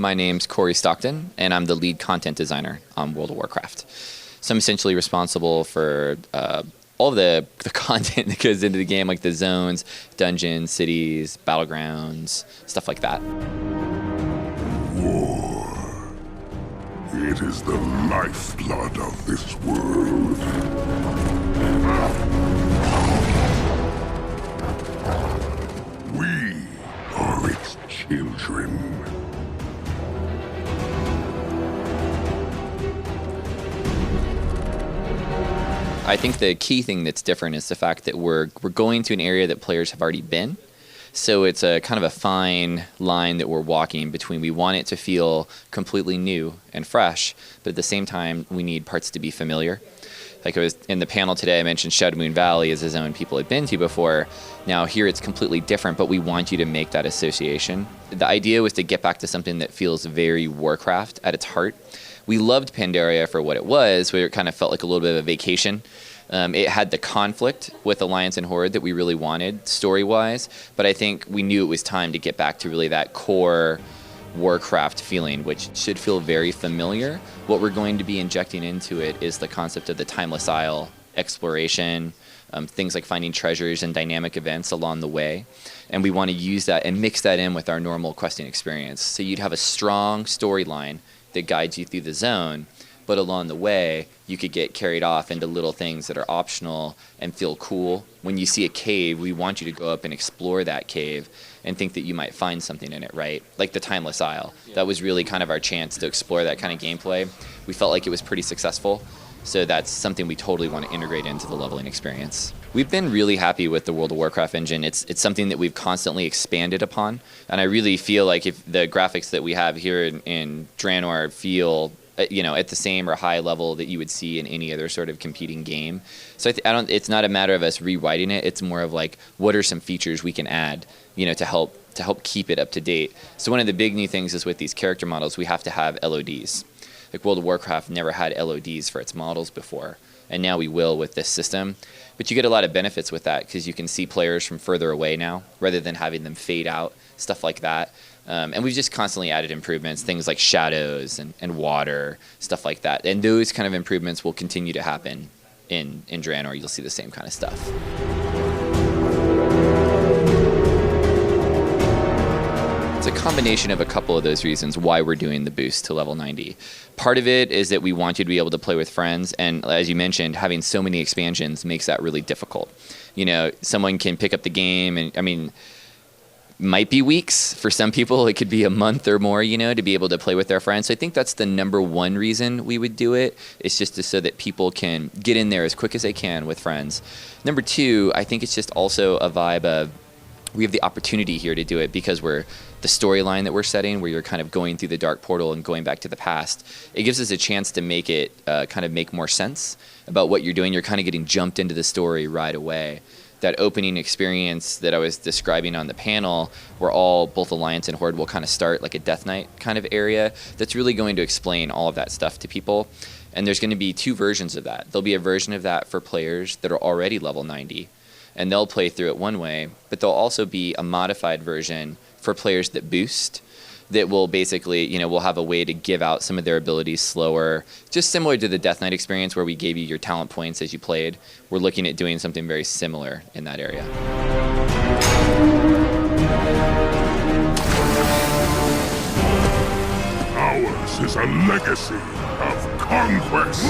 My name's Cory Stockton, and I'm the lead content designer on World of Warcraft. So I'm essentially responsible for all of the content that goes into the game, like the zones, dungeons, cities, battlegrounds, stuff like that. War. It is the lifeblood of this world. We are its children. I think the key thing that's different is the fact that we're going to an area that players have already been. So it's a kind of a fine line that we're walking between. We want it to feel completely new and fresh, but at the same time, we need parts to be familiar. Like it was in the panel today, I mentioned Shadowmoon Valley as a zone people had been to before. Now here it's completely different, but we want you to make that association. The idea was to get back to something that feels very Warcraft at its heart. We loved Pandaria for what it was, where it kind of felt like a little bit of a vacation. It had the conflict with Alliance and Horde that we really wanted, story-wise, but I think we knew it was time to get back to really that core Warcraft feeling, which should feel very familiar. What we're going to be injecting into it is the concept of the Timeless Isle, exploration, things like finding treasures and dynamic events along the way. And we want to use that and mix that in with our normal questing experience. So you'd have a strong storyline that guides you through the zone, but along the way, you could get carried off into little things that are optional and feel cool. When you see a cave, we want you to go up and explore that cave and think that you might find something in it, right? Like the Timeless Isle. That was really kind of our chance to explore that kind of gameplay. We felt like it was pretty successful, so that's something we totally want to integrate into the leveling experience. We've been really happy with the World of Warcraft engine. It's something that we've constantly expanded upon, and I really feel like if the graphics that we have here in Draenor feel at the same or high level that you would see in any other sort of competing game. So it's not a matter of us rewriting it. It's more of like, what are some features we can add, to help keep it up to date. So one of the big new things is with these character models, we have to have LODs. Like World of Warcraft never had LODs for its models before, and now we will with this system. But you get a lot of benefits with that because you can see players from further away now, rather than having them fade out, stuff like that. And we've just constantly added improvements, things like shadows and water, stuff like that. And those kind of improvements will continue to happen in Draenor. You'll see the same kind of stuff. It's a combination of a couple of those reasons why we're doing the boost to level 90. Part of it is that we want you to be able to play with friends, and as you mentioned, having so many expansions makes that really difficult. Someone can pick up the game, and might be weeks. For some people, it could be a month or more, to be able to play with their friends. So I think that's the number one reason we would do it. It's just so that people can get in there as quick as they can with friends. Number two, I think it's just also a vibe of we have the opportunity here to do it because we're the storyline that we're setting, where you're kind of going through the dark portal and going back to the past. It gives us a chance to make it kind of make more sense about what you're doing. You're kind of getting jumped into the story right away. That opening experience that I was describing on the panel, where both Alliance and Horde will kind of start like a Death Knight kind of area, that's really going to explain all of that stuff to people. And there's going to be two versions of that. There'll be a version of that for players that are already level 90, and they'll play through it one way, but there'll also be a modified version for players that boost, that will basically, will have a way to give out some of their abilities slower, just similar to the Death Knight experience where we gave you your talent points as you played. We're looking at doing something very similar in that area. Ours is a legacy of conquest.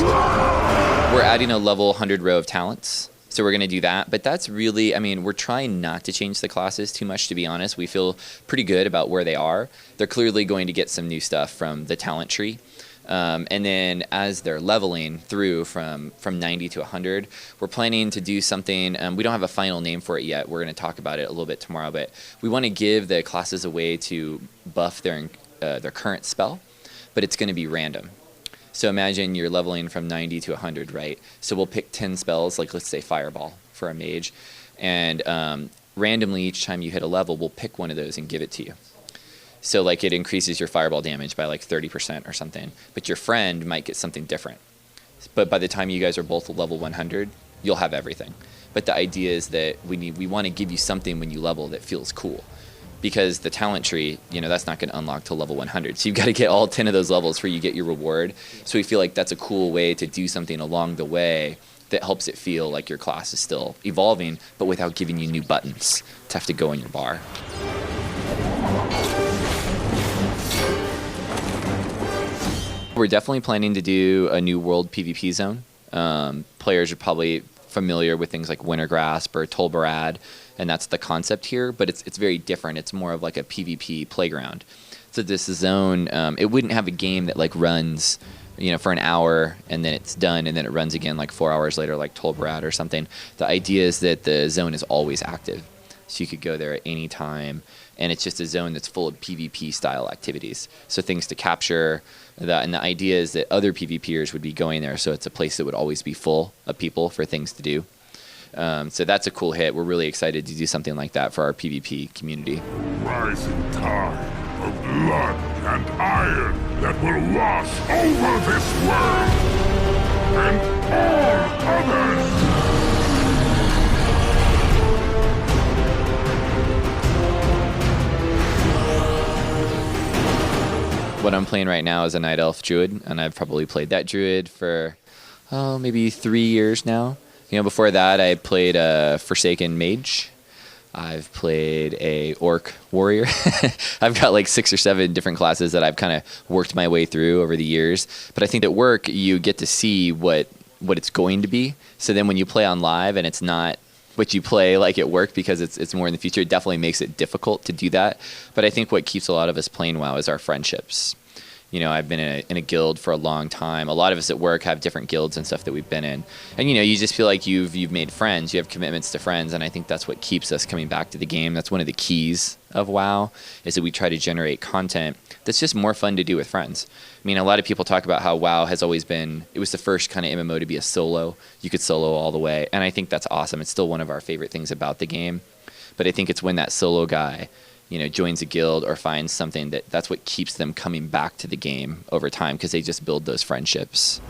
We're adding a level 100 row of talents. So we're going to do that, but that's really, we're trying not to change the classes too much, to be honest. We feel pretty good about where they are. They're clearly going to get some new stuff from the talent tree. And then as they're leveling through from 90 to 100, we're planning to do something, we don't have a final name for it yet. We're going to talk about it a little bit tomorrow, but we want to give the classes a way to buff their current spell, but it's going to be random. So imagine you're leveling from 90 to 100, right? So we'll pick 10 spells, like let's say Fireball for a mage, and randomly each time you hit a level, we'll pick one of those and give it to you. So like it increases your Fireball damage by like 30% or something, but your friend might get something different. But by the time you guys are both level 100, you'll have everything. But the idea is that we want to give you something when you level that feels cool. because the talent tree, that's not going to unlock till level 100. So you've got to get all 10 of those levels before you get your reward. So we feel like that's a cool way to do something along the way that helps it feel like your class is still evolving, but without giving you new buttons to have to go in your bar. We're definitely planning to do a new world PvP zone. Players are probably familiar with things like Wintergrasp or Tolbarad, and that's the concept here, but it's very different. It's more of like a PvP playground. So this zone, it wouldn't have a game that like runs, for an hour and then it's done and then it runs again like 4 hours later like Tolbarad or something. The idea is that the zone is always active. So you could go there at any time, and it's just a zone that's full of PvP style activities. So things to capture, and the idea is that other PvPers would be going there, so it's a place that would always be full of people for things to do. So that's a cool hit. We're really excited to do something like that for our PvP community. Rising tide of blood and iron that will wash over this world and all others. What I'm playing right now is a Night Elf Druid, and I've probably played that Druid for, maybe 3 years now. Before that, I played a Forsaken Mage. I've played a Orc Warrior. I've got like 6 or 7 different classes that I've kind of worked my way through over the years. But I think at work, you get to see what it's going to be. So then when you play on live and it's not what you play like at work because it's more in the future, it definitely makes it difficult to do that. But I think what keeps a lot of us playing WoW is our friendships. I've been in a guild for a long time. A lot of us at work have different guilds and stuff that we've been in. And, you just feel like you've made friends. You have commitments to friends. And I think that's what keeps us coming back to the game. That's one of the keys of WoW, is that we try to generate content that's just more fun to do with friends. I mean, a lot of people talk about how WoW has always been, it was the first kind of MMO to be a solo. You could solo all the way. And I think that's awesome. It's still one of our favorite things about the game. But I think it's when that solo guy joins a guild or finds something that's what keeps them coming back to the game over time, because they just build those friendships.